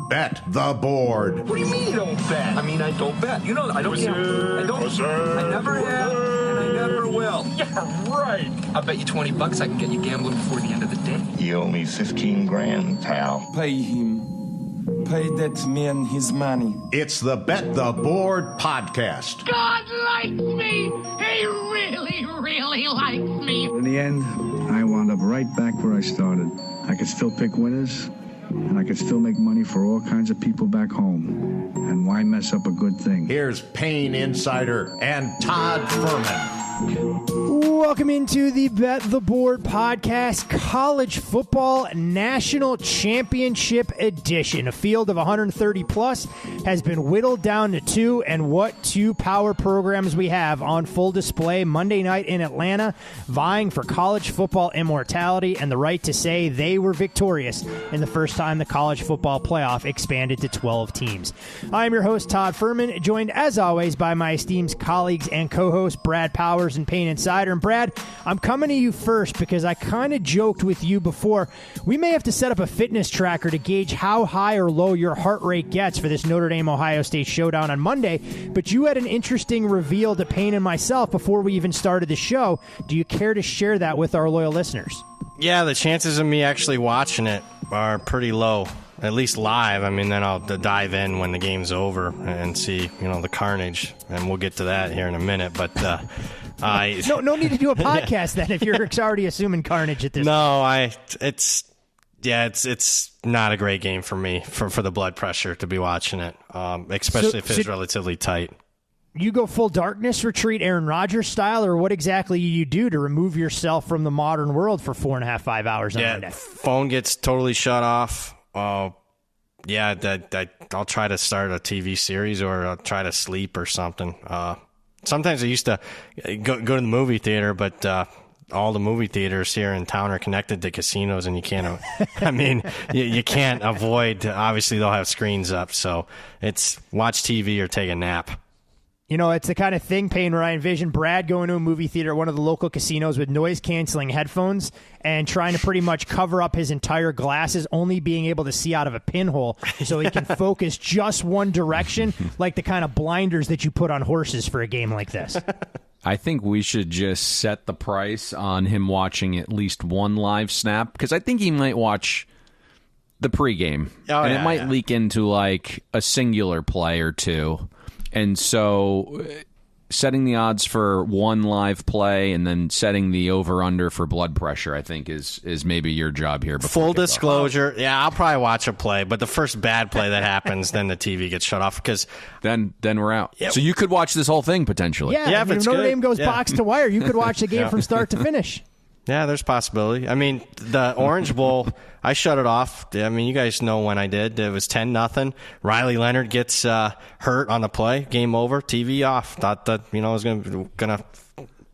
Bet the board. What do you mean you don't bet? I mean, I don't bet. You know, I don't gamble. I don't. I never have, and I never will. Yeah, right. I'll bet you $20 I can get you gambling before the end of the day. You owe me 15 grand, pal. Pay him. Pay that man his money. It's the Bet the Board podcast. God likes me. He really, really likes me. In the end, I wound up right back where I started. I could still pick winners, and I could still make money for all kinds of people back home. And why mess up a good thing? Here's Payne Insider and Todd Fuhrman. Welcome into the Bet the Board podcast, college football national championship edition. A field of 130 plus has been whittled down to two, and what two power programs we have on full display Monday night in Atlanta, vying for college football immortality and the right to say they were victorious in the first time the college football playoff expanded to 12 teams. I'm your host, Todd Fuhrman, joined as always by my esteemed colleagues and co-hosts, Brad Powers and Payne Insider. And Brad, I'm coming to you first because I kind of joked with you before. We may have to set up a fitness tracker to gauge how high or low your heart rate gets for this Notre Dame Ohio State showdown on Monday. But you had an interesting reveal to Payne and myself before we even started the show. Do you care to share that with our loyal listeners? Yeah, the chances of me actually watching it are pretty low. At least live. I mean, then I'll dive in when the game's over and see, the carnage. And we'll get to that here in a minute. But no need to do a podcast then if you're already assuming carnage at this point. It's not a great game for me for the blood pressure to be watching it, especially if it's relatively tight. You go full darkness retreat Aaron Rodgers style, or what exactly you do to remove yourself from the modern world for 4.5, 5 hours on Monday? Phone gets totally shut off. I'll try to start a TV series or I'll try to sleep or something. Sometimes I used to go to the movie theater, but all the movie theaters here in town are connected to casinos, and you can't. You can't avoid. Obviously, they'll have screens up, so it's watch TV or take a nap. It's the kind of thing, Payne, where I envision Brad going to a movie theater at one of the local casinos with noise-canceling headphones and trying to pretty much cover up his entire glasses, only being able to see out of a pinhole so he can focus just one direction, like the kind of blinders that you put on horses for a game like this. I think we should just set the price on him watching at least one live snap, because I think he might watch the pregame, it might leak into like a singular play or two. And so setting the odds for one live play and then setting the over-under for blood pressure, I think, is maybe your job here. Full disclosure, I'll probably watch a play, but the first bad play that happens, then the TV gets shut off because then we're out. Yeah. So you could watch this whole thing potentially. Yeah, if Notre Dame goes box to wire, you could watch the game from start to finish. Yeah, there's possibility. I mean, the Orange Bowl, I shut it off. I mean, you guys know when I did. It was 10-0. Riley Leonard gets hurt on the play. Game over. TV off. Thought that I was gonna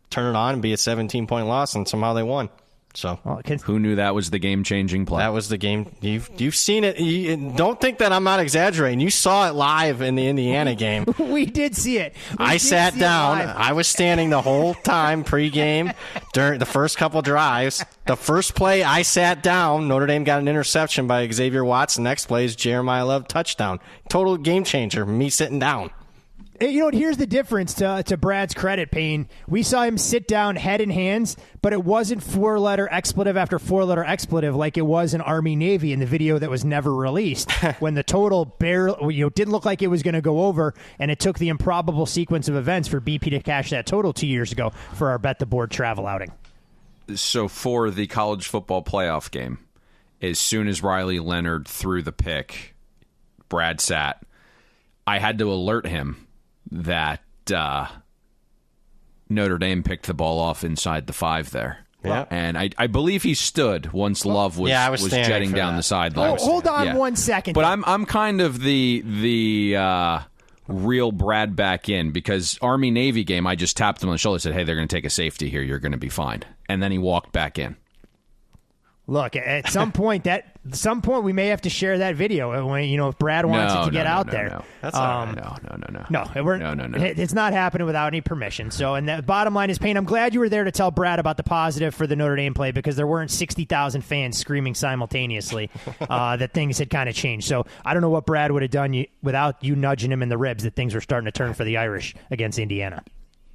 turn it on and be a 17-point loss, and somehow they won. So who knew that was the game-changing play? That was the game. You've seen it. Don't think that I'm not exaggerating. You saw it live in the Indiana game. We did see it. I sat down. I was standing the whole time pregame during the first couple drives. The first play, I sat down. Notre Dame got an interception by Xavier Watts. The next play is Jeremiah Love touchdown. Total game changer. Me sitting down. Here's the difference to Brad's credit, Payne. We saw him sit down head in hands, but it wasn't four-letter expletive after four-letter expletive like it was in Army-Navy in the video that was never released when the total didn't look like it was going to go over, and it took the improbable sequence of events for BP to cash that total 2 years ago for our Bet the Board travel outing. So for the college football playoff game, as soon as Riley Leonard threw the pick, Brad sat. I had to alert him that Notre Dame picked the ball off inside the 5 there. Yeah. And I believe he stood once Love was jetting down the sideline. Hold on 1 second. But I'm kind of the real Brad back in, because Army-Navy game, I just tapped him on the shoulder and said, hey, they're going to take a safety here. You're going to be fine. And then he walked back in. Look, at some point we may have to share that video when if Brad wants it to get out there. No. That's all right. No, it's not happening without any permission. So, and the bottom line is, Payne, I'm glad you were there to tell Brad about the positive for the Notre Dame play, because there weren't 60,000 fans screaming simultaneously that things had kind of changed. So I don't know what Brad would have done without you nudging him in the ribs that things were starting to turn for the Irish against Indiana.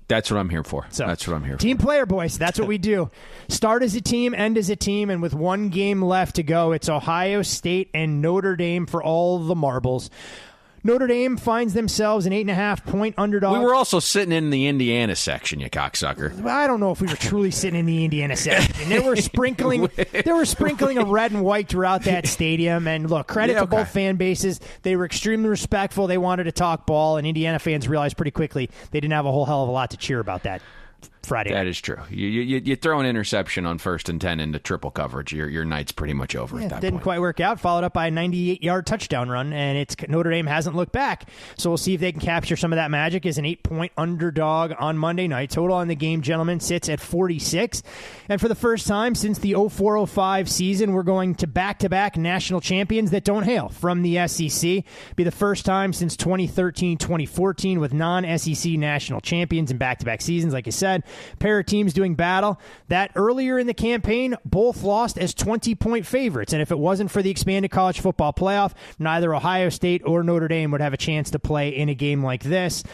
That's what I'm here for. So, that's what I'm here for. Team player, boys. That's what we do. Start as a team, end as a team, and with one game left to go, it's Ohio State and Notre Dame for all the marbles. Notre Dame finds themselves an 8.5-point underdog. We were also sitting in the Indiana section, you cocksucker. I don't know if we were truly sitting in the Indiana section. They were sprinkling a red and white throughout that stadium. And look, credit to both fan bases. They were extremely respectful. They wanted to talk ball, and Indiana fans realized pretty quickly they didn't have a whole hell of a lot to cheer about that Friday. That is true. You throw an interception on 1st and 10 into triple coverage, your night's pretty much over at that point. Didn't quite work out. Followed up by a 98-yard touchdown run, and Notre Dame hasn't looked back. So we'll see if they can capture some of that magic as an 8-point underdog on Monday night. Total on the game, gentlemen, sits at 46. And for the first time since the 04-05 season, we're going to back-to-back national champions that don't hail from the SEC. Be the first time since 2013-2014 with non-SEC national champions in back-to-back seasons, like I said. Pair of teams doing battle that earlier in the campaign both lost as 20-point favorites. And if it wasn't for the expanded college football playoff, neither Ohio State or Notre Dame would have a chance to play in a game like this.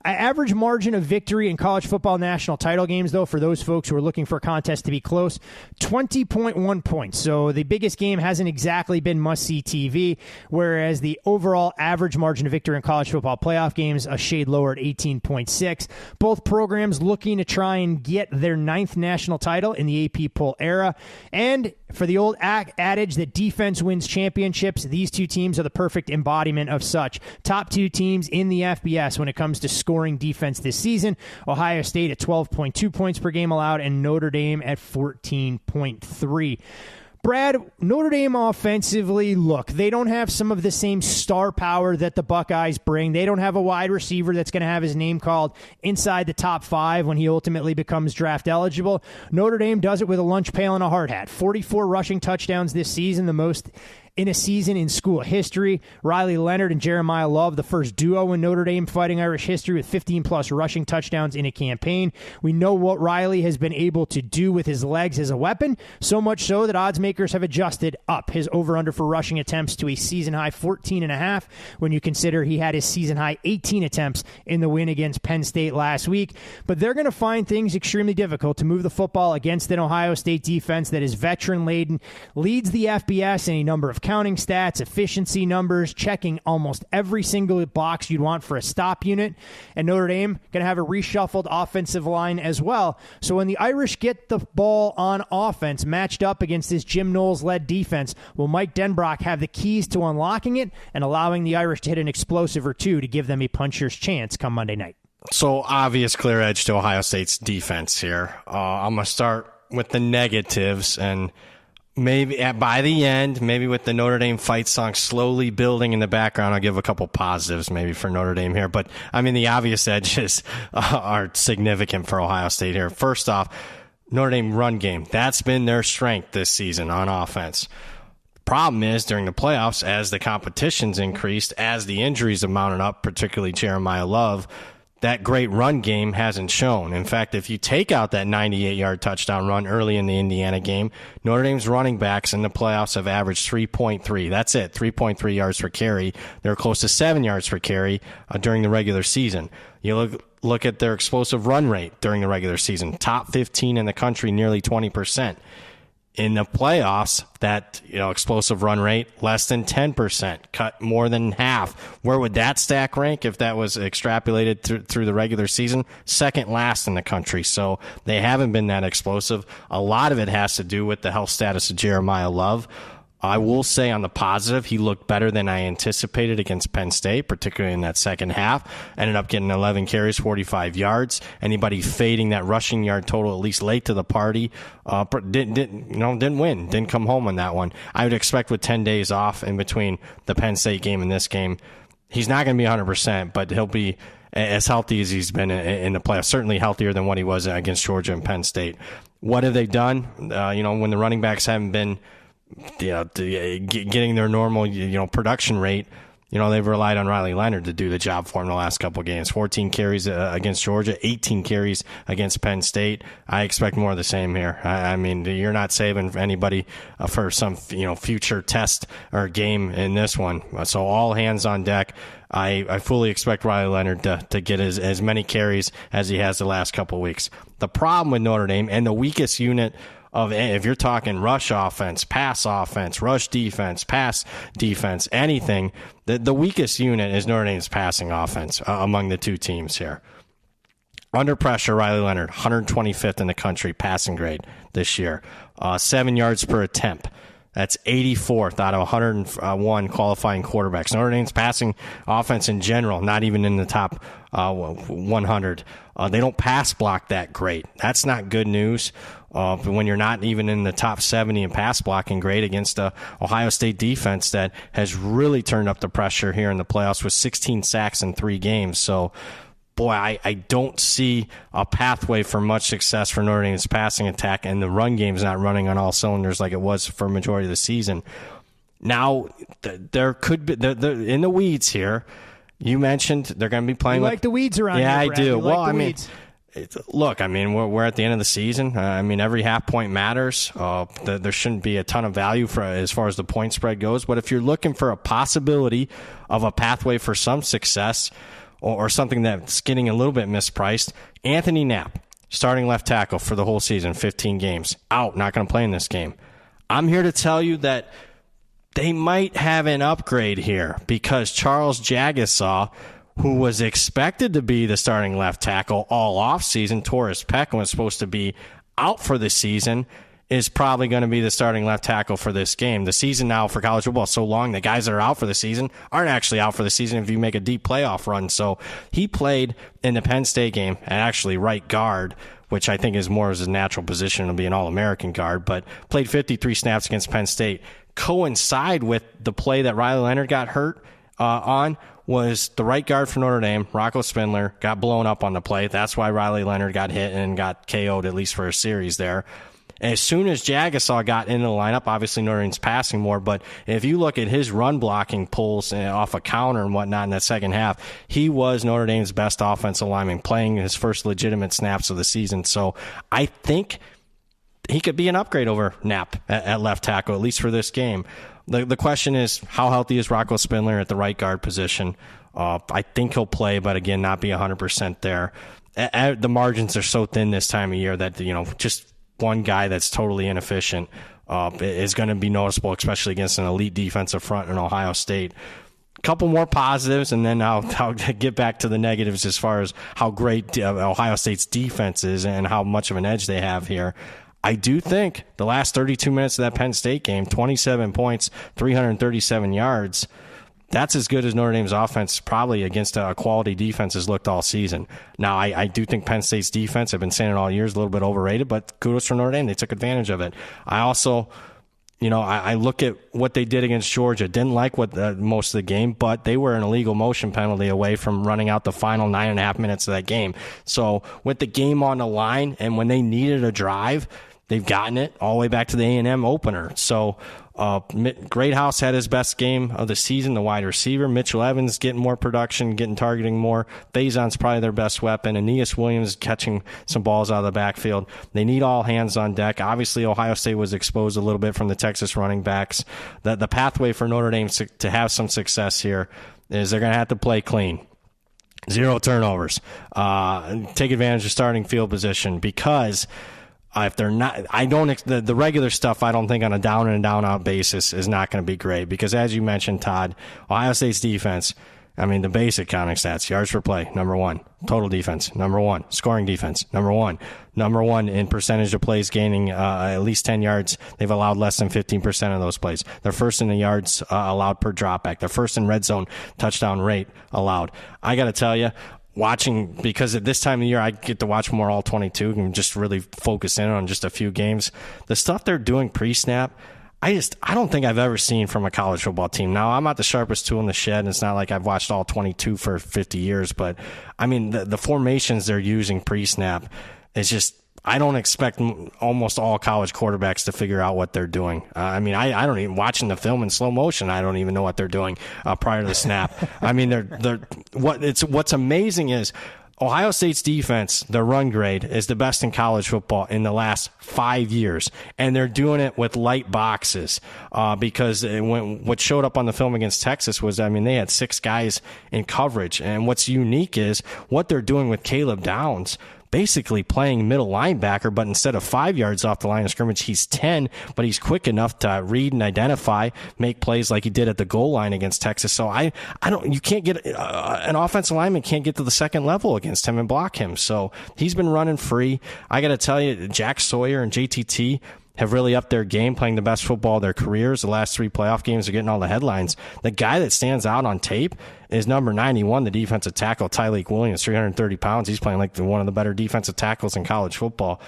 Average margin of victory in college football national title games, though, for those folks who are looking for a contest to be close, 20.1 points. So the biggest game hasn't exactly been must-see TV, whereas the overall average margin of victory in college football playoff games, a shade lower at 18.6. Both programs looking to try and get their 9th national title in the AP poll era. And for the old adage that defense wins championships, these two teams are the perfect embodiment of such. Top two teams in the FBS when it comes to scoring defense this season. Ohio State at 12.2 points per game allowed, and Notre Dame at 14.3. Brad, Notre Dame offensively, look, they don't have some of the same star power that the Buckeyes bring. They don't have a wide receiver that's going to have his name called inside the top 5 when he ultimately becomes draft eligible. Notre Dame does it with a lunch pail and a hard hat. 44 rushing touchdowns this season, the most in a season in school history. Riley Leonard and Jeremiah Love, the first duo in Notre Dame Fighting Irish history with 15-plus rushing touchdowns in a campaign. We know what Riley has been able to do with his legs as a weapon, so much so that odds makers have adjusted up his over-under for rushing attempts to a season-high 14.5 when you consider he had his season-high 18 attempts in the win against Penn State last week. But they're going to find things extremely difficult to move the football against an Ohio State defense that is veteran-laden, leads the FBS in a number of counting stats, efficiency numbers, checking almost every single box you'd want for a stop unit. And Notre Dame going to have a reshuffled offensive line as well. So when the Irish get the ball on offense matched up against this Jim Knowles-led defense, will Mike Denbrock have the keys to unlocking it and allowing the Irish to hit an explosive or two to give them a puncher's chance come Monday night? So obvious clear edge to Ohio State's defense here. I'm going to start with the negatives, and maybe by the end, maybe with the Notre Dame fight song slowly building in the background, I'll give a couple positives maybe for Notre Dame here. But, I mean, the obvious edges are significant for Ohio State here. First off, Notre Dame run game. That's been their strength this season on offense. Problem is, during the playoffs, as the competition's increased, as the injuries have mounted up, particularly Jeremiah Love, that great run game hasn't shown. In fact, if you take out that 98-yard touchdown run early in the Indiana game, Notre Dame's running backs in the playoffs have averaged 3.3. That's it, 3.3 yards per carry. They're close to 7 yards per carry during the regular season. You look at their explosive run rate during the regular season, top 15 in the country, nearly 20%. In the playoffs, that explosive run rate, less than 10%, cut more than half. Where would that stack rank if that was extrapolated through the regular season? Second last in the country. So they haven't been that explosive. A lot of it has to do with the health status of Jeremiah Love. I will say on the positive, he looked better than I anticipated against Penn State, particularly in that second half. Ended up getting 11 carries, 45 yards. Anybody fading that rushing yard total at least late to the party didn't win, didn't come home on that one. I would expect with 10 days off in between the Penn State game and this game, he's not going to be 100%, but he'll be as healthy as he's been in the playoffs, certainly healthier than what he was against Georgia and Penn State. What have they done? When the running backs haven't been getting their normal, production rate, they've relied on Riley Leonard to do the job for them the last couple of games. 14 carries against Georgia, 18 carries against Penn State. I expect more of the same here. I mean, you're not saving anybody for some, future test or game in this one. So all hands on deck. I fully expect Riley Leonard to get as many carries as he has the last couple of weeks. The problem with Notre Dame and the weakest unit if you're talking rush offense, pass offense, rush defense, pass defense, anything, the weakest unit is Notre Dame's passing offense among the two teams here. Under pressure, Riley Leonard, 125th in the country passing grade this year. 7 yards per attempt. That's 84th out of 101 qualifying quarterbacks. Notre Dame's passing offense in general, not even in the top 100. They don't pass block that great. That's not good news. When you're not even in the top 70 in pass blocking grade against a Ohio State defense that has really turned up the pressure here in the playoffs with 16 sacks in 3 games. So, boy, I don't see a pathway for much success for Notre Dame's passing attack, and the run game's not running on all cylinders like it was for a majority of the season. Now, there could be they're in the weeds here. You mentioned they're going to be playing. You like the weeds around here, Brad. I do. You well, like I mean. Weeds. Look, I mean, we're at the end of the season. Every half point matters. There shouldn't be a ton of value as far as the point spread goes. But if you're looking for a possibility of a pathway for some success or something that's getting a little bit mispriced, Anthony Knapp, starting left tackle for the whole season, 15 games, out, not going to play in this game. I'm here to tell you that they might have an upgrade here because Charles Jagasaw, who was expected to be the starting left tackle all offseason, tore his pec and was supposed to be out for the season, is probably going to be the starting left tackle for this game. The season now for college football is so long, the guys that are out for the season aren't actually out for the season if you make a deep playoff run. So he played in the Penn State game at actually right guard, which I think is more his natural position to be an All-American guard, but played 53 snaps against Penn State. Coincide with the play that Riley Leonard got hurt on was the right guard for Notre Dame, Rocco Spindler, got blown up on the play. That's why Riley Leonard got hit and got KO'd at least for a series there. As soon as Jagasaw got into the lineup, obviously Notre Dame's passing more, but if you look at his run blocking pulls off a counter and whatnot in that second half, he was Notre Dame's best offensive lineman, playing his first legitimate snaps of the season. So I think he could be an upgrade over Knapp at left tackle, at least for this game. The question is, how healthy is Rocco Spindler at the right guard position? I think he'll play, but again, not be 100% there. The margins are so thin this time of year that, just one guy that's totally inefficient is going to be noticeable, especially against an elite defensive front in Ohio State. A couple more positives, and then I'll get back to the negatives as far as how great Ohio State's defense is and how much of an edge they have here. I do think the last 32 minutes of that Penn State game, 27 points, 337 yards, that's as good as Notre Dame's offense probably against a quality defense has looked all season. Now, I do think Penn State's defense, I've been saying it all year, is a little bit overrated, but kudos for Notre Dame. They took advantage of it. I also, I look at what they did against Georgia. Didn't like most of the game, but they were an illegal motion penalty away from running out the final 9.5 minutes of that game. So with the game on the line and when they needed a drive, they've gotten it all the way back to the A&M opener. So Greathouse had his best game of the season, the wide receiver. Mitchell Evans getting more production, targeting more. Faison's probably their best weapon. Aeneas Williams catching some balls out of the backfield. They need all hands on deck. Obviously, Ohio State was exposed a little bit from the Texas running backs. The pathway for Notre Dame to have some success here is they're going to have to play clean. 0 turnovers. Take advantage of starting field position because if they're not, the regular stuff, I don't think on a down and down out basis is not going to be great because as you mentioned, Todd, Ohio State's defense, the basic counting stats, yards per play, number 1, total defense, number 1, scoring defense, number 1 in percentage of plays gaining at least 10 yards. They've allowed less than 15% of those plays. They're first in the yards allowed per dropback. They're first in red zone touchdown rate allowed. I got to tell you, watching, because at this time of year I get to watch more all 22 and just really focus in on just a few games. The stuff they're doing pre-snap, I don't think I've ever seen from a college football team. Now, I'm not the sharpest tool in the shed, and it's not like I've watched all 22 for 50 years, but the formations they're using pre-snap is just I don't expect almost all college quarterbacks to figure out what they're doing. I don't even, watching the film in slow motion, I don't even know what they're doing prior to the snap. I mean, what's amazing is Ohio State's defense, their run grade, is the best in college football in the last 5 years. And they're doing it with light boxes because what showed up on the film against Texas was, they had 6 guys in coverage. And what's unique is what they're doing with Caleb Downs, basically playing middle linebacker, but instead of 5 yards off the line of scrimmage, he's 10, but he's quick enough to read and identify, make plays like he did at the goal line against Texas. So you can't get, an offensive lineman can't get to the second level against him and block him. So he's been running free. I got to tell you, Jack Sawyer and JTT have really upped their game, playing the best football of their careers. The last 3 playoff games are getting all the headlines. The guy that stands out on tape is number 91, the defensive tackle, Tyleik Williams, 330 pounds. He's playing like one of the better defensive tackles in college football.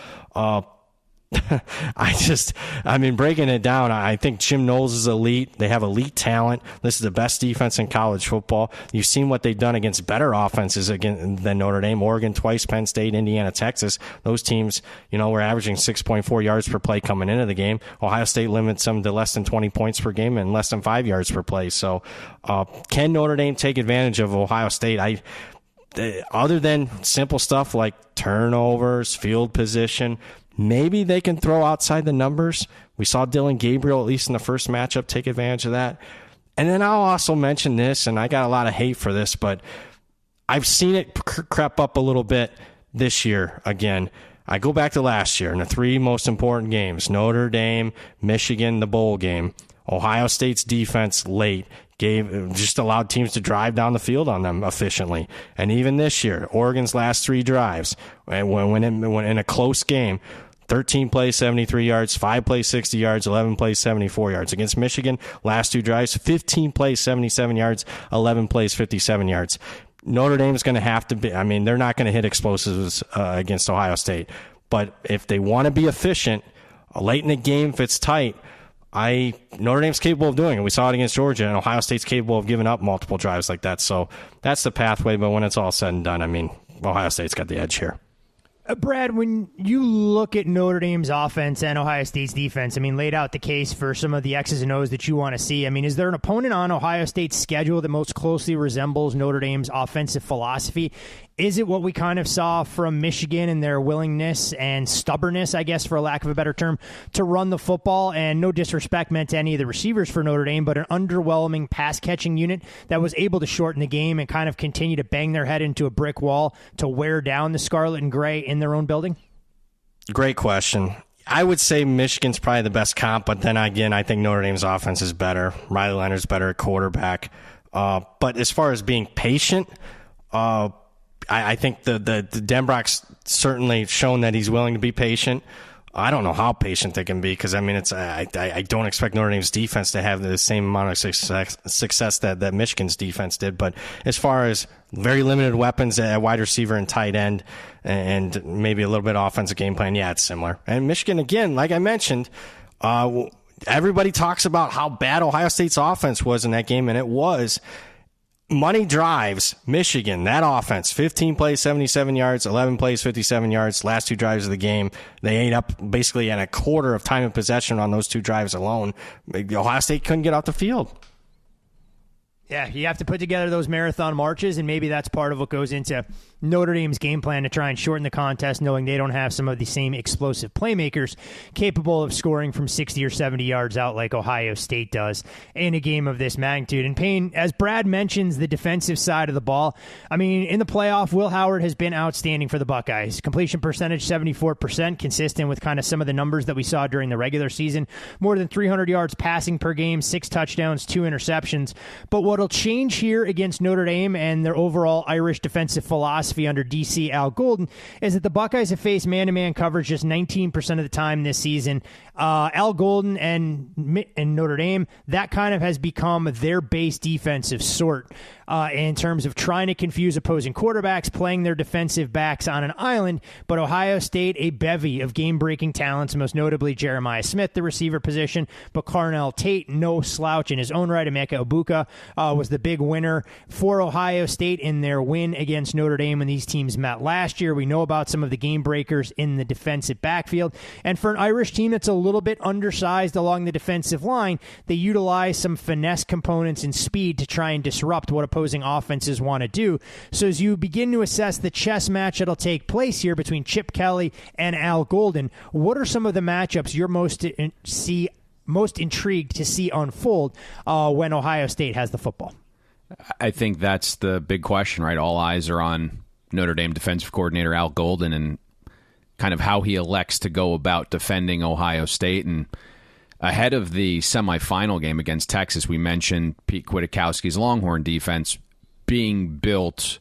Breaking it down, I think Jim Knowles is elite. They have elite talent. This is the best defense in college football. You've seen what they've done against better offenses than Notre Dame, Oregon twice, Penn State, Indiana, Texas. Those teams, were averaging 6.4 yards per play coming into the game. Ohio State limits them to less than 20 points per game and less than 5 yards per play. So, can Notre Dame take advantage of Ohio State? Other than simple stuff like turnovers, field position, maybe they can throw outside the numbers. We saw Dylan Gabriel, at least in the first matchup, take advantage of that. And then I'll also mention this, and I got a lot of hate for this, but I've seen it creep up a little bit this year again. I go back to last year in the 3 most important games, Notre Dame, Michigan, the bowl game. Ohio State's defense late just allowed teams to drive down the field on them efficiently. And even this year, Oregon's last 3 drives, when in a close game, 13 plays, 73 yards, 5 plays, 60 yards, 11 plays, 74 yards. Against Michigan, last 2 drives, 15 plays, 77 yards, 11 plays, 57 yards. Notre Dame's going to have to be, they're not going to hit explosives against Ohio State. But if they want to be efficient, late in the game, if it's tight, Notre Dame's capable of doing it. We saw it against Georgia, and Ohio State's capable of giving up multiple drives like that. So that's the pathway, but when it's all said and done, Ohio State's got the edge here. Brad, when you look at Notre Dame's offense and Ohio State's defense, laid out the case for some of the X's and O's that you want to see. Is there an opponent on Ohio State's schedule that most closely resembles Notre Dame's offensive philosophy? Is it what we kind of saw from Michigan and their willingness and stubbornness, I guess, for a lack of a better term, to run the football? And no disrespect meant to any of the receivers for Notre Dame, but an underwhelming pass-catching unit that was able to shorten the game and kind of continue to bang their head into a brick wall to wear down the Scarlet and Gray in their own building? Great question. I would say Michigan's probably the best comp, but then again, I think Notre Dame's offense is better. Riley Leonard's better at quarterback. But as far as being patient, I think the Denbrock's certainly shown that he's willing to be patient. I don't know how patient they can be because, I don't expect Notre Dame's defense to have the same amount of success that Michigan's defense did. But as far as very limited weapons at wide receiver and tight end and maybe a little bit of offensive game plan, yeah, it's similar. And Michigan, again, like I mentioned, everybody talks about how bad Ohio State's offense was in that game, and it was. Money drives, Michigan, that offense, 15 plays, 77 yards, 11 plays, 57 yards, last 2 drives of the game. They ate up basically at a quarter of time of possession on those 2 drives alone. Ohio State couldn't get off the field. Yeah, you have to put together those marathon marches, and maybe that's part of what goes into Notre Dame's game plan to try and shorten the contest, knowing they don't have some of the same explosive playmakers capable of scoring from 60 or 70 yards out like Ohio State does in a game of this magnitude. And Payne, as Brad mentions, the defensive side of the ball, in the playoff, Will Howard has been outstanding for the Buckeyes. Completion percentage, 74%, consistent with kind of some of the numbers that we saw during the regular season. More than 300 yards passing per game, 6 touchdowns, 2 interceptions. But what'll change here against Notre Dame and their overall Irish defensive philosophy under DC Al Golden is that the Buckeyes have faced man-to-man coverage just 19% of the time this season. Al Golden and Notre Dame, that kind of has become their base defensive sort in terms of trying to confuse opposing quarterbacks, playing their defensive backs on an island. But Ohio State, a bevy of game-breaking talents, most notably Jeremiah Smith, the receiver position, but Carnell Tate, no slouch in his own right, Emeka Egbuka, was the big winner for Ohio State in their win against Notre Dame when these teams met last year. We know about some of the game breakers in the defensive backfield. And for an Irish team that's a little bit undersized along the defensive line, they utilize some finesse components and speed to try and disrupt what opposing offenses want to do. So as you begin to assess the chess match that'll take place here between Chip Kelly and Al Golden, what are some of the matchups you're most intrigued to see unfold when Ohio State has the football? I think that's the big question, right? All eyes are on Notre Dame defensive coordinator Al Golden and kind of how he elects to go about defending Ohio State. And ahead of the semifinal game against Texas, we mentioned Pete Kwiatkowski's Longhorn defense being built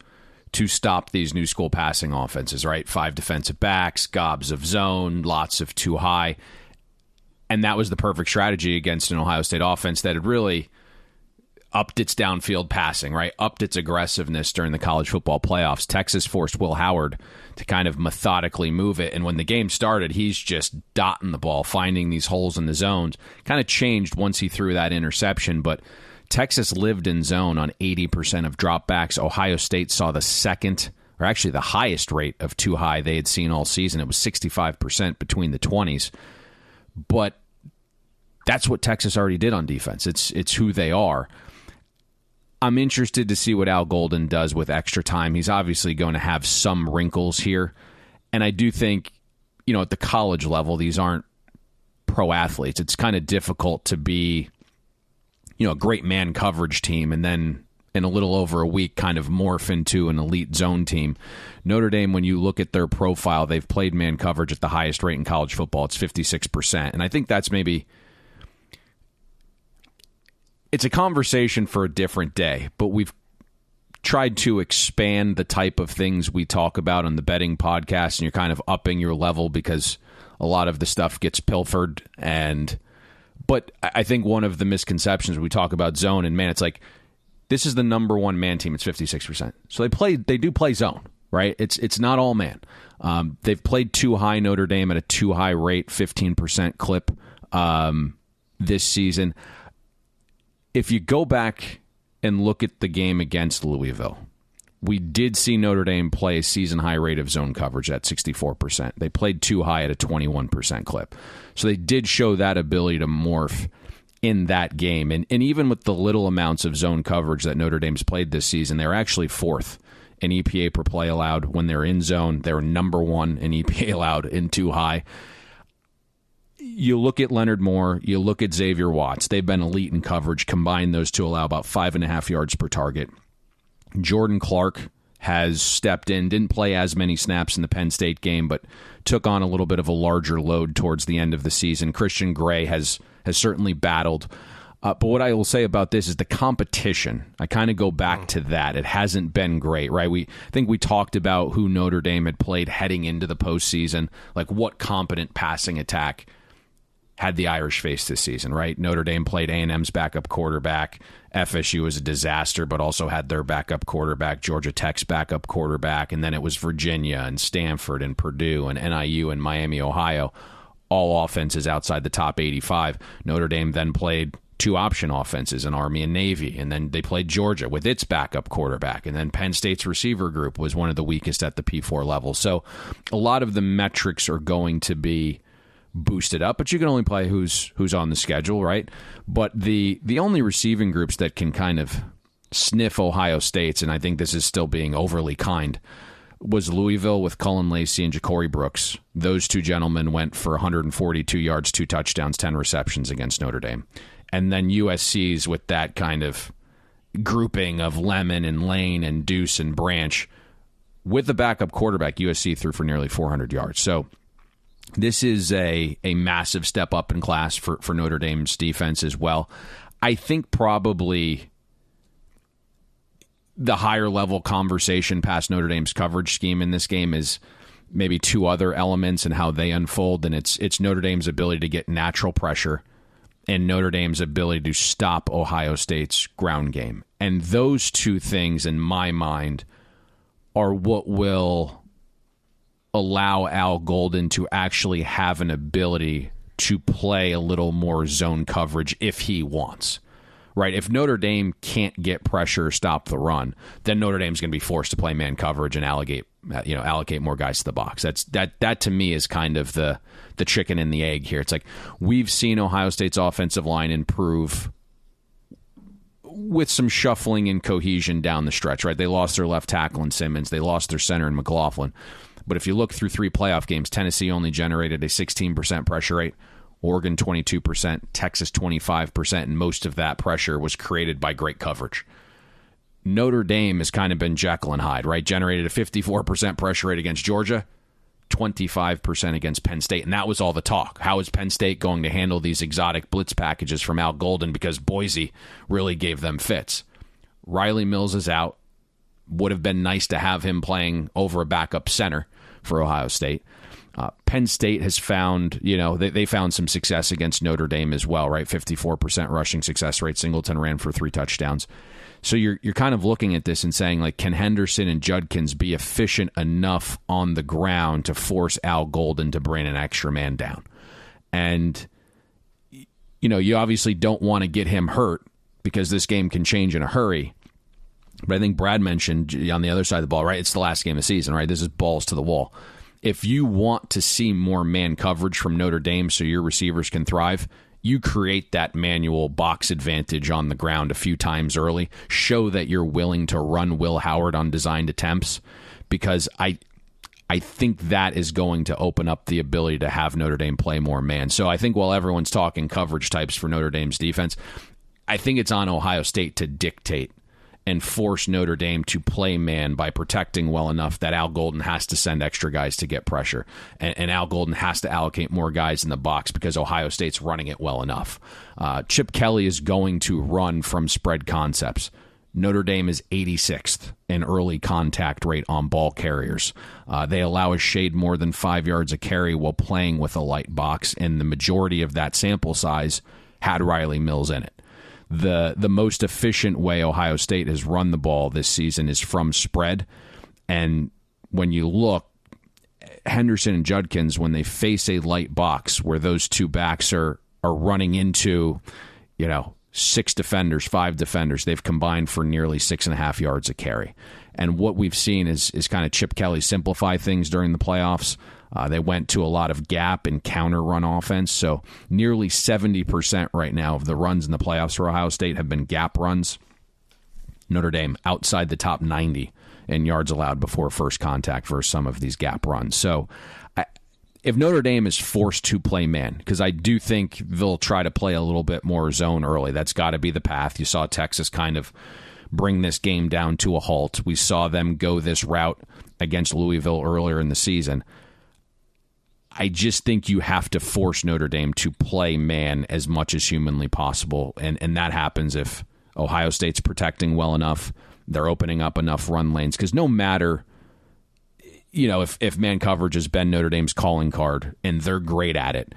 to stop these new school passing offenses, right? 5 defensive backs, gobs of zone, lots of too high. And that was the perfect strategy against an Ohio State offense that had really upped its downfield passing, right? Upped its aggressiveness during the college football playoffs. Texas forced Will Howard to kind of methodically move it. And when the game started, he's just dotting the ball, finding these holes in the zones. Kind of changed once he threw that interception, but Texas lived in zone on 80% of dropbacks. Ohio State saw the second, or actually the highest rate of too high they had seen all season. It was 65% between the 20s. But that's what Texas already did on defense. It's who they are. I'm interested to see what Al Golden does with extra time. He's obviously going to have some wrinkles here. And I do think, at the college level, these aren't pro athletes. It's kind of difficult to be a great man coverage team and then in a little over a week kind of morph into an elite zone team. Notre Dame, when you look at their profile, they've played man coverage at the highest rate in college football. It's 56%. And I think that's it's a conversation for a different day, but we've tried to expand the type of things we talk about on the betting podcast, and you're kind of upping your level because a lot of the stuff gets pilfered. But I think one of the misconceptions when we talk about zone, and man, it's like, this is the number one man team. It's 56%. So they do play zone, right? It's not all man. They've played too high Notre Dame at a too high rate, 15% clip this season. If you go back and look at the game against Louisville, we did see Notre Dame play a season-high rate of zone coverage at 64%. They played too high at a 21% clip. So they did show that ability to morph in that game. And even with the little amounts of zone coverage that Notre Dame's played this season, they're actually 4th in EPA per play allowed when they're in zone. They're number 1 in EPA allowed in too high. You look at Leonard Moore, you look at Xavier Watts. They've been elite in coverage. Combined, those two allow about 5.5 yards per target. Jordan Clark has stepped in, didn't play as many snaps in the Penn State game, but took on a little bit of a larger load towards the end of the season. Christian Gray has certainly battled. But what I will say about this is the competition. I kind of go back to that. It hasn't been great, right? I think we talked about who Notre Dame had played heading into the postseason, like what competent passing attack had the Irish faced this season, right? Notre Dame played A&M's backup quarterback. FSU was a disaster, but also had their backup quarterback, Georgia Tech's backup quarterback, and then it was Virginia and Stanford and Purdue and NIU and Miami, Ohio, all offenses outside the top 85. Notre Dame then played 2 option offenses in Army and Navy, and then they played Georgia with its backup quarterback, and then Penn State's receiver group was one of the weakest at the P4 level. So a lot of the metrics are going to be boosted up, but you can only play who's on the schedule, right? But the only receiving groups that can kind of sniff Ohio State's, and I think this is still being overly kind, was Louisville with Cullen Lacey and Ja'Cory Brooks. Those two gentlemen went for 142 yards, 2 touchdowns, 10 receptions against Notre Dame. And then USC's with that kind of grouping of Lemon and Lane and Deuce and Branch. With the backup quarterback, USC threw for nearly 400 yards. So this is a massive step up in class for Notre Dame's defense as well. I think probably the higher level conversation past Notre Dame's coverage scheme in this game is maybe 2 other elements and how they unfold, and it's Notre Dame's ability to get natural pressure and Notre Dame's ability to stop Ohio State's ground game. And those 2 things, in my mind, are what will allow Al Golden to actually have an ability to play a little more zone coverage if he wants, right? If Notre Dame can't get pressure or stop the run, then Notre Dame's going to be forced to play man coverage and allocate more guys to the box. That to me is kind of the chicken and the egg here. It's like we've seen Ohio State's offensive line improve with some shuffling and cohesion down the stretch, right? They lost their left tackle in Simmons. They lost their center in McLaughlin. But if you look through 3 playoff games, Tennessee only generated a 16% pressure rate, Oregon 22%, Texas 25%, and most of that pressure was created by great coverage. Notre Dame has kind of been Jekyll and Hyde, right? Generated a 54% pressure rate against Georgia, 25% against Penn State, and that was all the talk. How is Penn State going to handle these exotic blitz packages from Al Golden, because Boise really gave them fits? Riley Mills is out. Would have been nice to have him playing over a backup center for Ohio State. Penn State has found, they found some success against Notre Dame as well, right? 54% rushing success rate. Singleton ran for 3 touchdowns. So you're kind of looking at this and saying, like, can Henderson and Judkins be efficient enough on the ground to force Al Golden to bring an extra man down? And, you obviously don't want to get him hurt because this game can change in a hurry. But I think Brad mentioned on the other side of the ball, right? It's the last game of the season, right? This is balls to the wall. If you want to see more man coverage from Notre Dame so your receivers can thrive, you create that manual box advantage on the ground a few times early. Show that you're willing to run Will Howard on designed attempts, because I think that is going to open up the ability to have Notre Dame play more man. So I think while everyone's talking coverage types for Notre Dame's defense, I think it's on Ohio State to dictate and force Notre Dame to play man by protecting well enough that Al Golden has to send extra guys to get pressure. And Al Golden has to allocate more guys in the box because Ohio State's running it well enough. Chip Kelly is going to run from spread concepts. Notre Dame is 86th in early contact rate on ball carriers. They allow a shade more than 5 yards a carry while playing with a light box, and the majority of that sample size had Riley Mills in it. The most efficient way Ohio State has run the ball this season is from spread. And when you look, Henderson and Judkins, when they face a light box where those two backs are running into, 6 defenders, 5 defenders, they've combined for nearly 6.5 yards a carry. And what we've seen is kind of Chip Kelly simplify things during the playoffs. They went to a lot of gap and counter run offense. So nearly 70% right now of the runs in the playoffs for Ohio State have been gap runs. Notre Dame outside the top 90 in yards allowed before first contact versus some of these gap runs. So if Notre Dame is forced to play man, because I do think they'll try to play a little bit more zone early. That's got to be the path. You saw Texas kind of bring this game down to a halt. We saw them go this route against Louisville earlier in the season. I just think you have to force Notre Dame to play man as much as humanly possible, and that happens if Ohio State's protecting well enough, they're opening up enough run lanes, because no matter, if man coverage has been Notre Dame's calling card and they're great at it,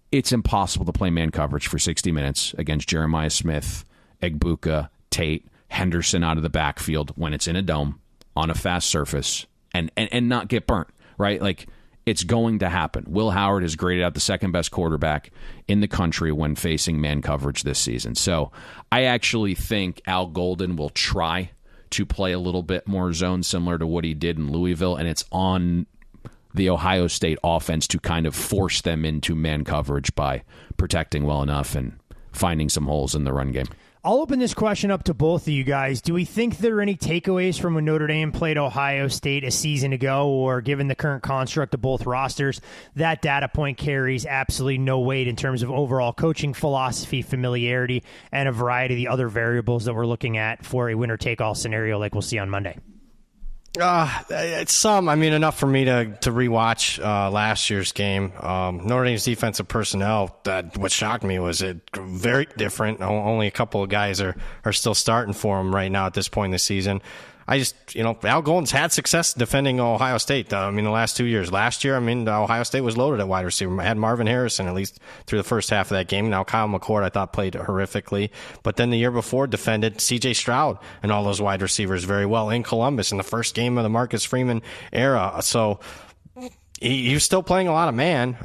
it's impossible to play man coverage for 60 minutes against Jeremiah Smith, Egbuka, Tate, Henderson out of the backfield when it's in a dome on a fast surface and not get burnt, right? Like, it's going to happen. Will Howard has graded out the second best quarterback in the country when facing man coverage this season. So I actually think Al Golden will try to play a little bit more zone, similar to what he did in Louisville, and it's on the Ohio State offense to kind of force them into man coverage by protecting well enough and finding some holes in the run game. I'll open this question up to both of you guys. Do we think there are any takeaways from when Notre Dame played Ohio State a season ago, or given the current construct of both rosters, that data point carries absolutely no weight in terms of overall coaching philosophy, familiarity, and a variety of the other variables that we're looking at for a winner-take-all scenario like we'll see on Monday? It's some. I mean, enough for me to rewatch last year's game. Notre Dame's defensive personnel, what shocked me was it very different. Only a couple of guys are still starting for them right now at this point in the season. I just, Al Golden's had success defending Ohio State. The last 2 years. Last year, Ohio State was loaded at wide receiver. I had Marvin Harrison, at least through the first half of that game. Now, Kyle McCord, I thought, played horrifically. But then the year before, defended C.J. Stroud and all those wide receivers very well in Columbus in the first game of the Marcus Freeman era. So, he was still playing a lot of man.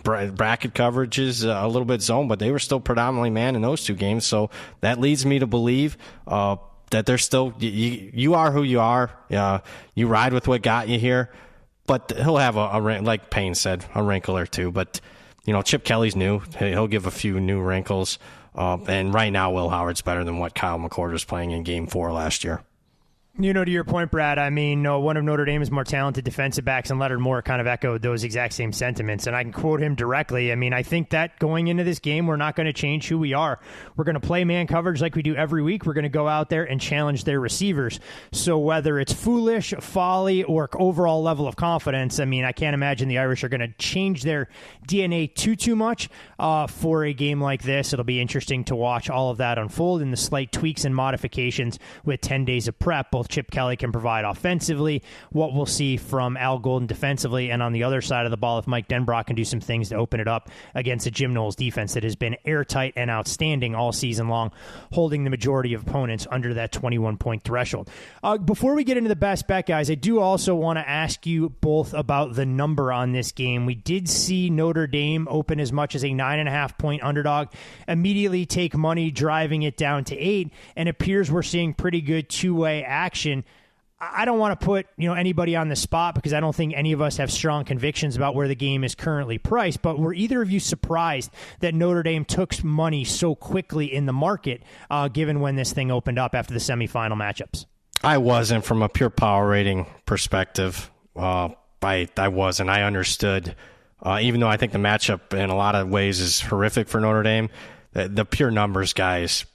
Bracket coverage is a little bit zone, but they were still predominantly man in those 2 games. So that leads me to believe that they're still you are who you are. You ride with what got you here. But he'll have like Payne said, a wrinkle or 2. But Chip Kelly's new. He'll give a few new wrinkles. And right now, Will Howard's better than what Kyle McCorder's playing in Game 4 last year. To your point, Brad, I mean, one of Notre Dame's more talented defensive backs, and Leonard Moore kind of echoed those exact same sentiments, and I can quote him directly. I mean, I think that going into this game, we're not going to change who we are. We're going to play man coverage like we do every week. We're going to go out there and challenge their receivers. So whether it's foolish, folly, or overall level of confidence, I mean, I can't imagine the Irish are going to change their DNA too much for a game like this. It'll be interesting to watch all of that unfold in the slight tweaks and modifications with 10 days of prep, both Chip Kelly can provide offensively, what we'll see from Al Golden defensively, and on the other side of the ball, if Mike Denbrock can do some things to open it up against a Jim Knowles defense that has been airtight and outstanding all season long, holding the majority of opponents under that 21-point threshold. Before we get into the best bet, guys, I do also want to ask you both about the number on this game. We did see Notre Dame open as much as a 9.5-point underdog, immediately take money, driving it down to 8, and appears we're seeing pretty good two-way action. I don't want to put anybody on the spot because I don't think any of us have strong convictions about where the game is currently priced, but were either of you surprised that Notre Dame took money so quickly in the market given when this thing opened up after the semifinal matchups? I wasn't. From a pure power rating perspective. I wasn't. I understood. Even though I think the matchup in a lot of ways is horrific for Notre Dame, the pure numbers guys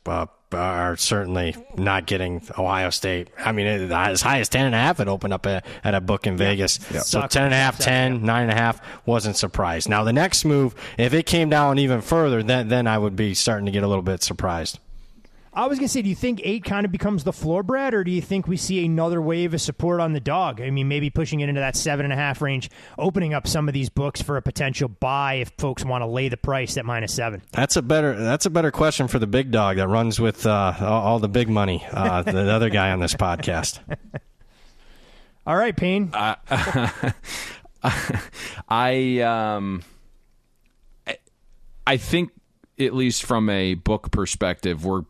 are certainly not getting Ohio State. I mean, as high as 10.5 it opened up at a book in Vegas. Yeah. So 10.5, 10, 9.5, wasn't surprised. Now the next move, if it came down even further, then I would be starting to get a little bit surprised. I was going to say, do you think 8 kind of becomes the floor, Brad, or do you think we see another wave of support on the dog? I mean, maybe pushing it into that 7.5 range, opening up some of these books for a potential buy if folks want to lay the price at -7. That's a better question for the big dog that runs with all the big money, the other guy on this podcast. All right, Payne. I think, at least from a book perspective, we're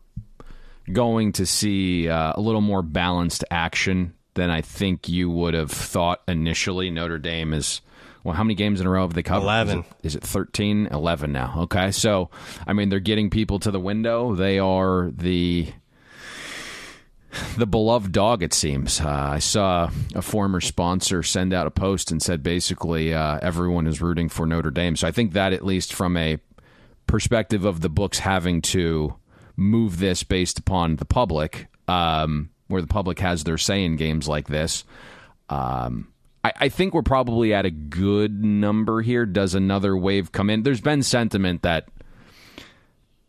going to see a little more balanced action than I think you would have thought initially. Notre Dame is, well, how many games in a row have they covered? 11. Is it 13? 11 now. Okay, so, I mean, they're getting people to the window. They are the beloved dog, it seems. I saw a former sponsor send out a post and said basically everyone is rooting for Notre Dame. So I think that, at least from a perspective of the books having to move this based upon the public, where the public has their say in games like this, I think we're probably at a good number here. Does another wave come in? There's been sentiment that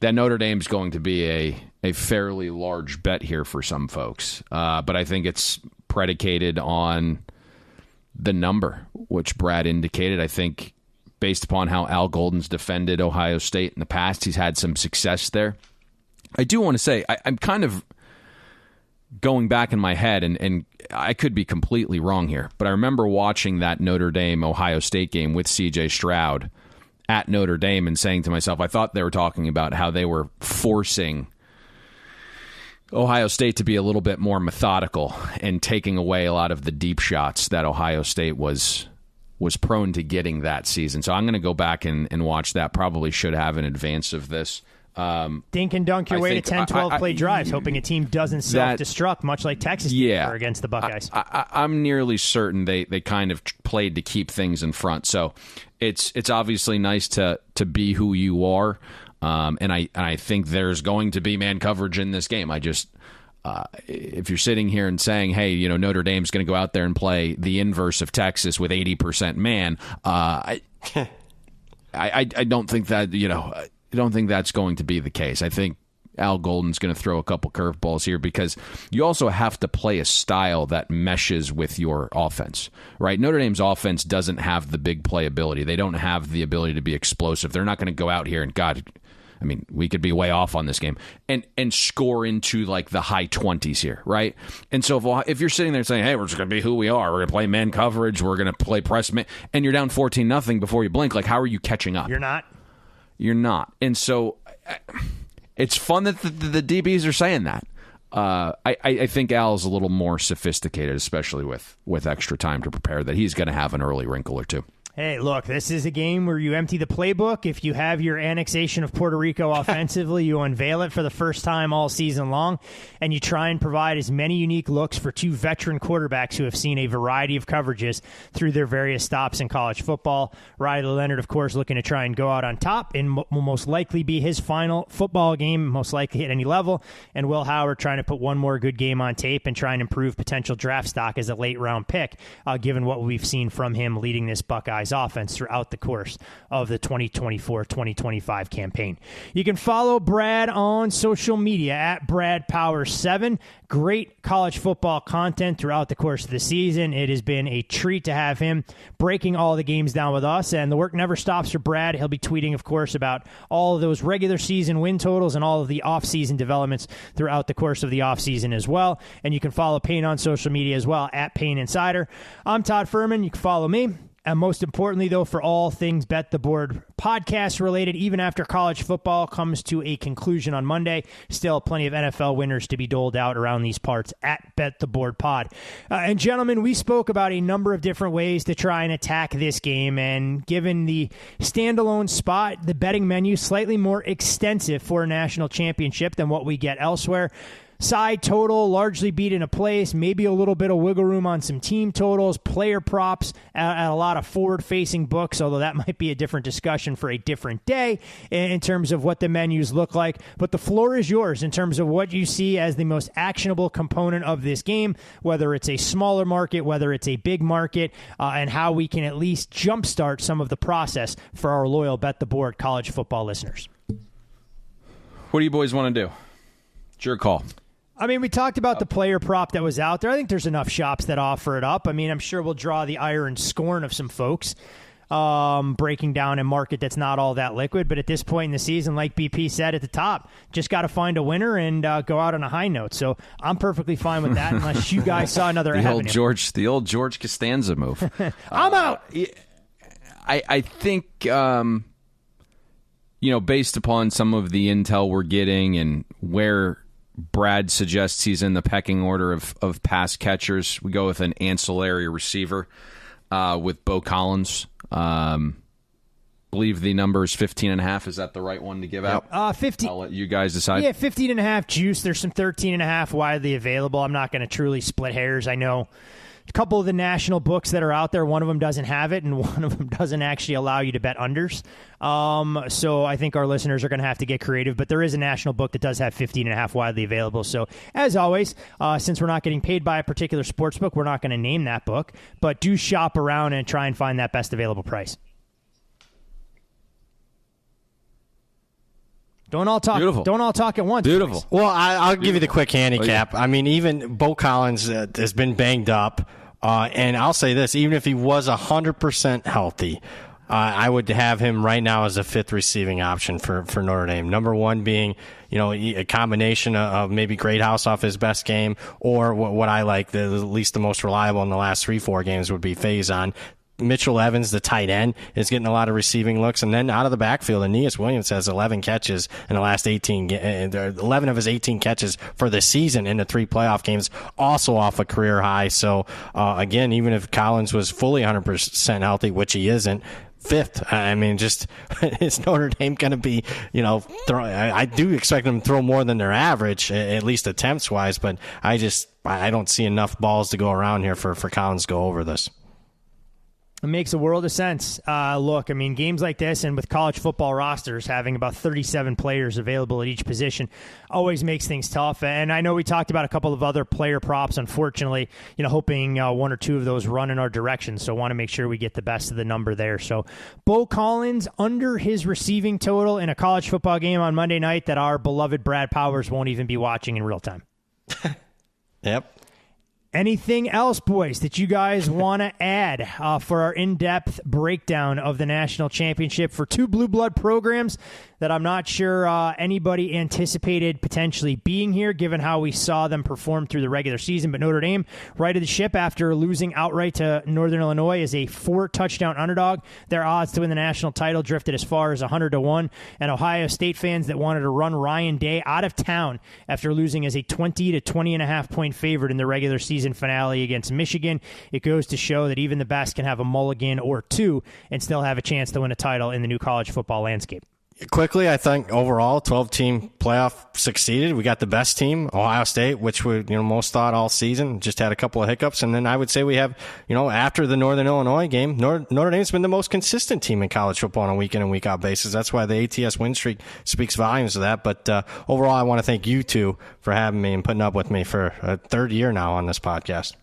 Notre Dame's going to be a fairly large bet here for some folks, but I think it's predicated on the number, which Brad indicated. I think based upon how Al Golden's defended Ohio State in the past, he's had some success there. I do want to say, I'm kind of going back in my head, and I could be completely wrong here, but I remember watching that Notre Dame-Ohio State game with C.J. Stroud at Notre Dame and saying to myself, I thought they were talking about how they were forcing Ohio State to be a little bit more methodical and taking away a lot of the deep shots that Ohio State was prone to getting that season. So I'm going to go back and watch that. Probably should have in advance of this. Dink and dunk your way to 10, 12 play drives, hoping a team doesn't self-destruct, much like Texas did against the Buckeyes. I'm nearly certain they kind of played to keep things in front. So it's obviously nice to be who you are, and I think there's going to be man coverage in this game. I just if you're sitting here and saying, hey, Notre Dame's going to go out there and play the inverse of Texas with 80% man, I don't think that I don't think that's going to be the case. I think Al Golden's going to throw a couple curveballs here because you also have to play a style that meshes with your offense, right? Notre Dame's offense doesn't have the big playability. They don't have the ability to be explosive. They're not going to go out here and, I mean, we could be way off on this game, and score into like the high 20s here, right? And so if you're sitting there saying, hey, we're just going to be who we are, we're going to play man coverage, we're going to play press man, and you're down 14-0 before you blink, like, how are you catching up? You're not. And so it's fun that the DBs are saying that. I think Al's a little more sophisticated, especially with extra time to prepare, that he's going to have an early wrinkle or two. Hey, look, this is a game where you empty the playbook. If you have your annexation of Puerto Rico offensively, you unveil it for the first time all season long, and you try and provide as many unique looks for two veteran quarterbacks who have seen a variety of coverages through their various stops in college football. Riley Leonard, of course, looking to try and go out on top, and will most likely be his final football game, most likely at any level, and Will Howard trying to put one more good game on tape and try and improve potential draft stock as a late-round pick, given what we've seen from him leading this Buckeyes offense throughout the course of the 2024-2025 campaign. You can follow Brad on social media at BradPower7. Great college football content throughout the course of the season. It has been a treat to have him breaking all the games down with us, and the work never stops for Brad. He'll be tweeting, of course, about all of those regular season win totals and all of the offseason developments throughout the course of the offseason as well. And you can follow Payne on social media as well at Payne Insider. I'm Todd Fuhrman. You can follow me. And most importantly, though, for all things Bet the Board podcast related, even after college football comes to a conclusion on Monday, still plenty of NFL winners to be doled out around these parts at Bet the Board Pod. And gentlemen, we spoke about a number of different ways to try and attack this game. And given the standalone spot, the betting menu slightly more extensive for a national championship than what we get elsewhere. Side total largely beat into place, maybe a little bit of wiggle room on some team totals, player props at a lot of forward-facing books, although that might be a different discussion for a different day in terms of what the menus look like. But the floor is yours in terms of what you see as the most actionable component of this game, whether it's a smaller market, whether it's a big market, and how we can at least jumpstart some of the process for our loyal Bet the Board college football listeners. What do you boys want to do? It's your call. I mean, we talked about the player prop that was out there. I think there's enough shops that offer it up. I mean, I'm sure we'll draw the ire and scorn of some folks breaking down a market that's not all that liquid. But at this point in the season, like BP said at the top, just got to find a winner and go out on a high note. So I'm perfectly fine with that unless you guys saw another avenue. The old George Costanza move. I'm out. I think, based upon some of the intel we're getting and where Brad suggests he's in the pecking order of pass catchers, we go with an ancillary receiver with Bo Collins. Believe the number is 15.5. Is that the right one to give out? 15. I'll let you guys decide. Yeah, 15.5 juice. There's some 13.5 widely available. I'm not going to truly split hairs. I know a couple of the national books that are out there, one of them doesn't have it, and one of them doesn't actually allow you to bet unders. So I think our listeners are going to have to get creative, but there is a national book that does have 15.5 widely available. So as always, since we're not getting paid by a particular sports book, we're not going to name that book, but do shop around and try and find that best available price. Don't all talk. Beautiful. Don't all talk at once. Beautiful. Please. Well, I'll give you the quick handicap. I mean, even Bo Collins has been banged up, and I'll say this: even if he was 100% healthy, I would have him right now as a fifth receiving option for Notre Dame. Number one being, a combination of maybe Greathouse off his best game, or what I like, at least the most reliable in the last 3-4 games would be Faison. Mitchell Evans, the tight end, is getting a lot of receiving looks. And then out of the backfield, Aeneas Williams has 11 catches in the last 11 of his 18 catches for the season in the 3 playoff games, also off a career high. So, again, even if Collins was fully 100% healthy, which he isn't, fifth. I mean, just is Notre Dame going to be, I do expect them to throw more than their average, at least attempts-wise, but I don't see enough balls to go around here for Collins to go over this. It makes a world of sense. Look, I mean, games like this and with college football rosters having about 37 players available at each position always makes things tough. And I know we talked about a couple of other player props, unfortunately, hoping one or two of those run in our direction. So I want to make sure we get the best of the number there. So Bo Collins under his receiving total in a college football game on Monday night that our beloved Brad Powers won't even be watching in real time. Yep. Anything else, boys, that you guys want to add for our in-depth breakdown of the national championship for two blue blood programs that I'm not sure anybody anticipated potentially being here, given how we saw them perform through the regular season. But Notre Dame righted the ship after losing outright to Northern Illinois as a 4-touchdown underdog. Their odds to win the national title drifted as far as 100-1. And Ohio State fans that wanted to run Ryan Day out of town after losing as a 20 to 20.5 point favorite in the regular season finale against Michigan. It goes to show that even the best can have a mulligan or two and still have a chance to win a title in the new college football landscape. Quickly, I think overall, 12-team playoff succeeded. We got the best team, Ohio State, which we most thought all season, just had a couple of hiccups. And then I would say we have, after the Northern Illinois game, Notre Dame's been the most consistent team in college football on a week in and week out basis. That's why the ATS win streak speaks volumes of that. But overall, I want to thank you two for having me and putting up with me for a third year now on this podcast.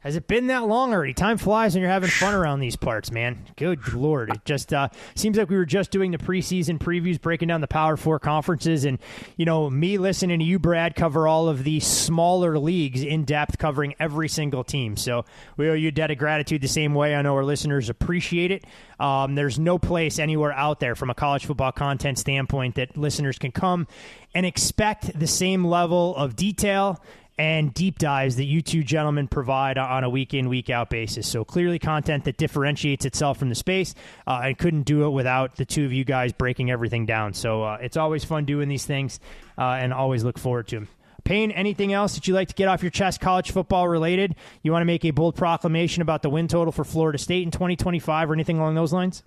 Has it been that long already? Time flies when you're having fun around these parts, man. Good Lord. It just seems like we were just doing the preseason previews, breaking down the Power Four conferences, and, me listening to you, Brad, cover all of the smaller leagues in depth, covering every single team. So we owe you a debt of gratitude the same way. I know our listeners appreciate it. There's no place anywhere out there from a college football content standpoint that listeners can come and expect the same level of detail and deep dives that you two gentlemen provide on a week-in, week-out basis. So clearly content that differentiates itself from the space. I couldn't do it without the two of you guys breaking everything down. So it's always fun doing these things and always look forward to them. Payne, anything else that you'd like to get off your chest college football related? You want to make a bold proclamation about the win total for Florida State in 2025 or anything along those lines?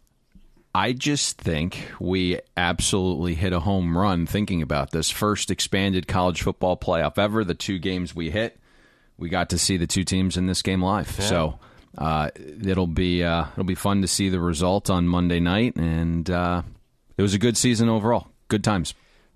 I just think we absolutely hit a home run thinking about this. First expanded college football playoff ever. The two games we hit, we got to see the two teams in this game live. Yeah. So it'll be fun to see the result on Monday night. And it was a good season overall. Good times.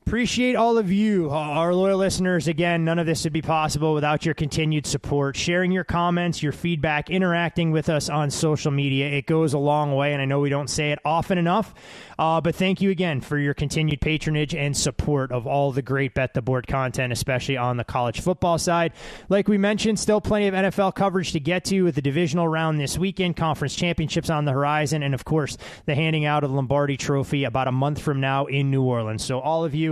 Appreciate all of you, our loyal listeners. Again, none of this would be possible without your continued support, sharing your comments, your feedback, interacting with us on social media. It goes a long way, and I know we don't say it often enough, but thank you again for your continued patronage and support of all the great Bet the Board content, especially on the college football side. Like we mentioned, still plenty of NFL coverage to get to with the divisional round this weekend, conference championships on the horizon, and of course, the handing out of the Lombardi Trophy about a month from now in New Orleans. So all of you,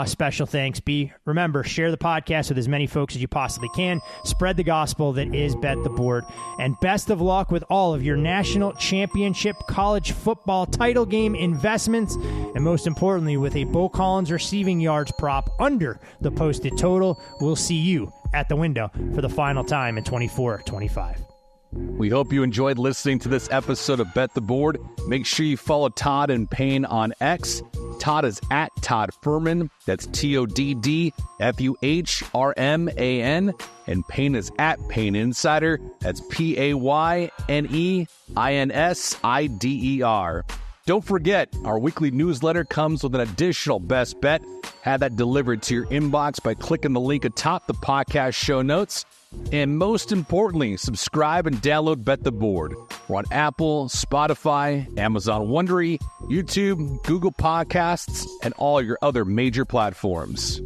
special thanks. Remember, share the podcast with as many folks as you possibly can. Spread the gospel that is Bet the Board. And best of luck with all of your national championship college football title game investments. And most importantly, with a Bo Collins receiving yards prop under the posted total. We'll see you at the window for the final time in 24-25. We hope you enjoyed listening to this episode of Bet the Board. Make sure you follow Todd and Payne on X. Todd is at Todd Fuhrman. That's TODDFUHRMAN. And Payne is at Payne Insider. That's PAYNEINSIDER. Don't forget, our weekly newsletter comes with an additional best bet. Have that delivered to your inbox by clicking the link atop the podcast show notes. And most importantly, subscribe and download Bet the Board. We're on Apple, Spotify, Amazon Wondery, YouTube, Google Podcasts, and all your other major platforms.